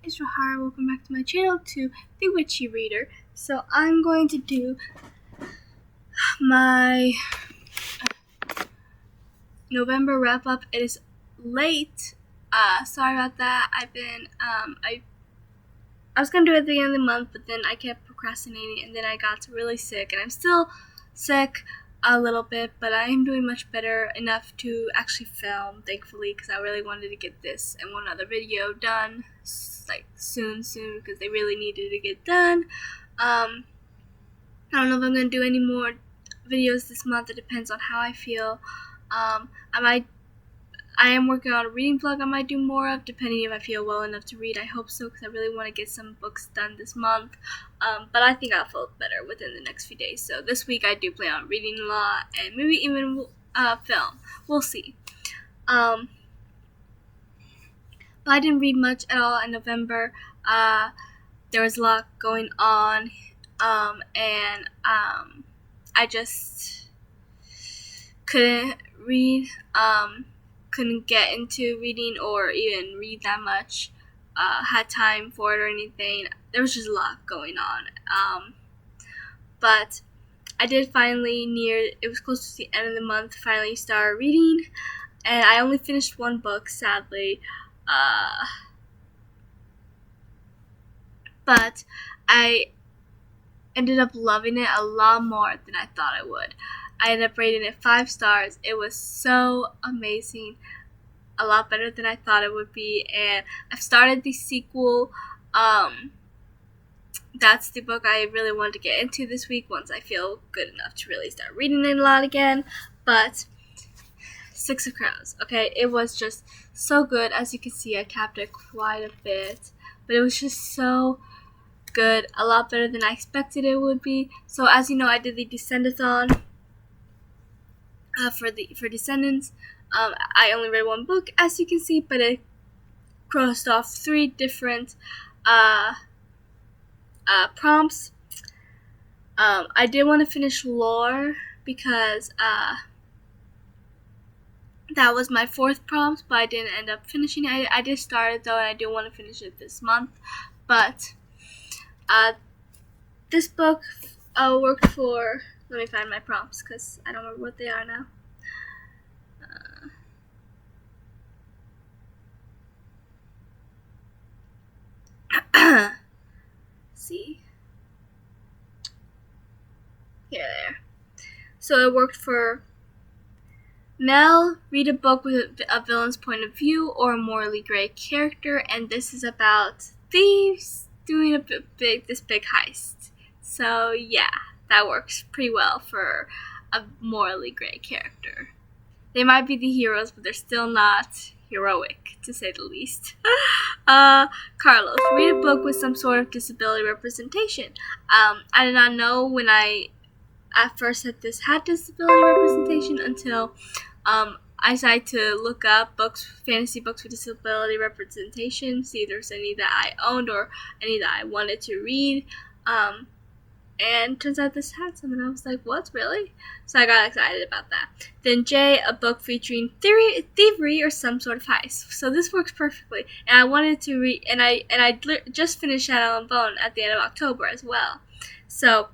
it's Rahara. Welcome back to my channel, to The Witchy Reader. So I'm going to do my November wrap up. It is late. Sorry about that. I was gonna do it at the end of the month, but then I kept procrastinating, and then I got really sick, and I'm still sick a little bit, but I am doing much better enough to actually film, thankfully, because I really wanted to get this and one other video done, like soon, because they really needed to get done. I don't know if I'm gonna do any more videos this month. It depends on how I feel. I am working on a reading vlog I might do more of, depending if I feel well enough to read. I hope so, because I really want to get some books done this month. But I think I'll feel better within the next few days. So this week I do plan on reading a lot, and maybe even film. We'll see. But I didn't read much at all in November. There was a lot going on, and I just couldn't read. Couldn't get into reading or even read that much, had time for it or anything. There was just a lot going on. But I did finally, it was close to the end of the month, finally start reading, and I only finished one book, sadly. But I ended up loving it a lot more than I thought I would. I ended up rating it 5 stars. It was so amazing. A lot better than I thought it would be. And I've started the sequel. That's the book I really wanted to get into this week once I feel good enough to really start reading it a lot again. But Six of Crows. Okay, it was just so good. As you can see, I capped it quite a bit. But it was just so good. A lot better than I expected it would be. So as you know, I did the Descendathon. For Descendants, I only read one book, as you can see, but it crossed off 3 different prompts. I did want to finish Lore because that was my 4th prompt, but I didn't end up finishing it. I did start it though, and I do want to finish it this month. But this book worked for. Let me find my prompts because I don't remember what they are now. See. Here, there. So it worked for Mel, read a book with a villain's point of view or a morally gray character, and this is about thieves doing this big heist. So yeah. That works pretty well for a morally gray character. They might be the heroes, but they're still not heroic, to say the least. Carlos, read a book with some sort of disability representation. I did not know when I at first said this had disability representation until I decided to look up fantasy books with disability representation, see if there's any that I owned or any that I wanted to read. And turns out this had some, and I was like, what, really? So I got excited about that. Then J, a book featuring thievery or some sort of heist. So this works perfectly. And I wanted to read, and I just finished Shadow and Bone at the end of October as well. So,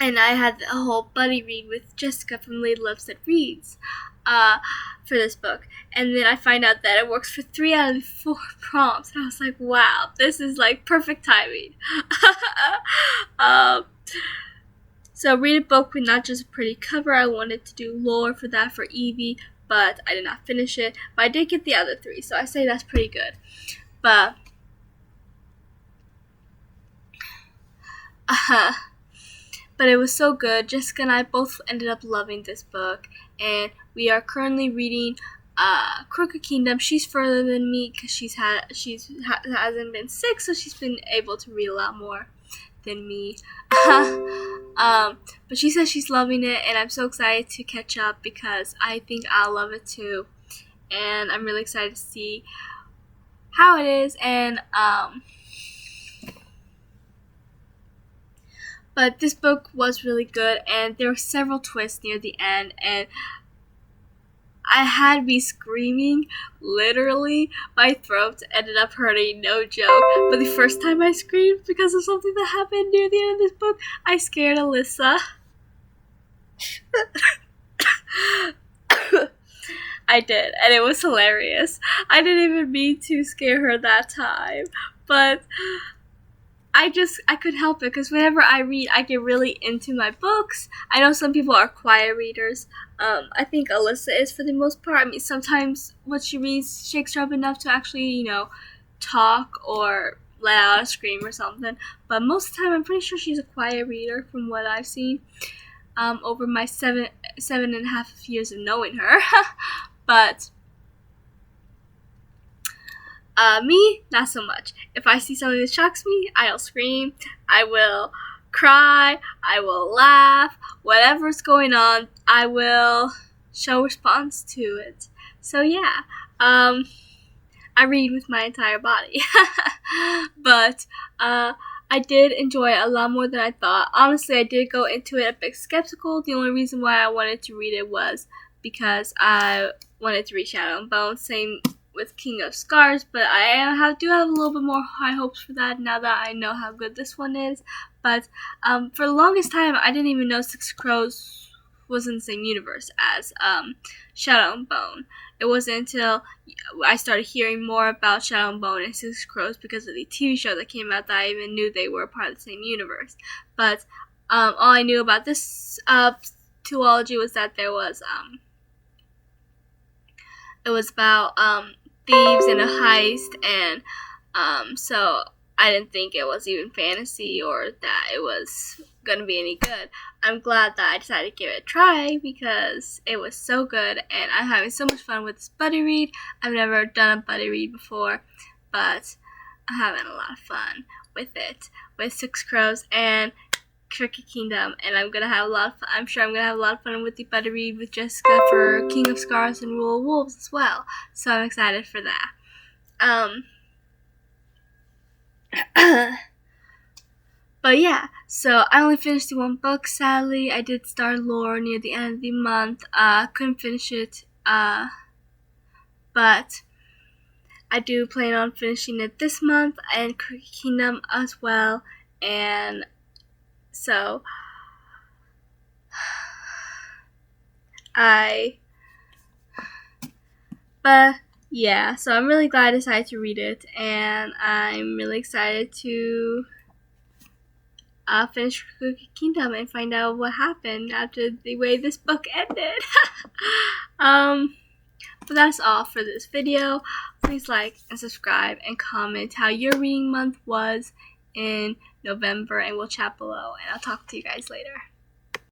and I had a whole buddy read with Jessica from Lady Loves That Reads for this book. And then I find out that it works for 3 out of the 4 prompts. And I was like, wow, this is like perfect timing. So read a book with not just a pretty cover. I wanted to do lore for that for Evie, but I did not finish it. But I did get the other 3, so I say that's pretty good. But it was so good. Jessica and I both ended up loving this book, and we are currently reading Crooked Kingdom. She's further than me because she hasn't been sick, so she's been able to read a lot more than me. But she says she's loving it, and I'm so excited to catch up because I think I'll love it too. And I'm really excited to see how it is. And but this book was really good, and there were several twists near the end, and I had me screaming. Literally, my throat ended up hurting, no joke. But the first time I screamed because of something that happened near the end of this book, I scared Alyssa. I did, and it was hilarious. I didn't even mean to scare her that time, but I couldn't help it, because whenever I read, I get really into my books. I know some people are quiet readers. I think Alyssa is for the most part. I mean, sometimes what she reads shakes her up enough to actually, talk or let out a scream or something. But most of the time, I'm pretty sure she's a quiet reader from what I've seen over my seven and a half years of knowing her. But me, not so much. If I see something that shocks me, I'll scream, I will cry, I will laugh, whatever's going on, I will show response to it. So yeah, I read with my entire body. But I did enjoy it a lot more than I thought. Honestly, I did go into it a bit skeptical. The only reason why I wanted to read it was because I wanted to read Shadow and Bone. Same with King of Scars, but I do have a little bit more high hopes for that now that I know how good this one is. But for the longest time, I didn't even know Six Crows was in the same universe as Shadow and Bone. It wasn't until I started hearing more about Shadow and Bone and Six Crows because of the TV show that came out that I even knew they were part of the same universe. But all I knew about this duology was that there was it was about thieves and a heist, and so I didn't think it was even fantasy or that it was gonna be any good. I'm glad that I decided to give it a try because it was so good, and I'm having so much fun with this buddy read. I've never done a buddy read before, but I'm having a lot of fun with it, with Six Crows and Cricket Kingdom, and I'm gonna have a lot of fun. I'm sure I'm gonna have a lot of fun with the buddy read with Jessica for King of Scars and Rule of Wolves as well. So I'm excited for that. But yeah, so I only finished the one book, sadly. I did start Lore near the end of the month. Couldn't finish it, but I do plan on finishing it this month, and Cricket Kingdom as well. And so so I'm really glad I decided to read it, and I'm really excited to finish Cricket Kingdom and find out what happened after the way this book ended. But that's all for this video. Please like and subscribe and comment how your reading month was in November, and we'll chat below, and I'll talk to you guys later.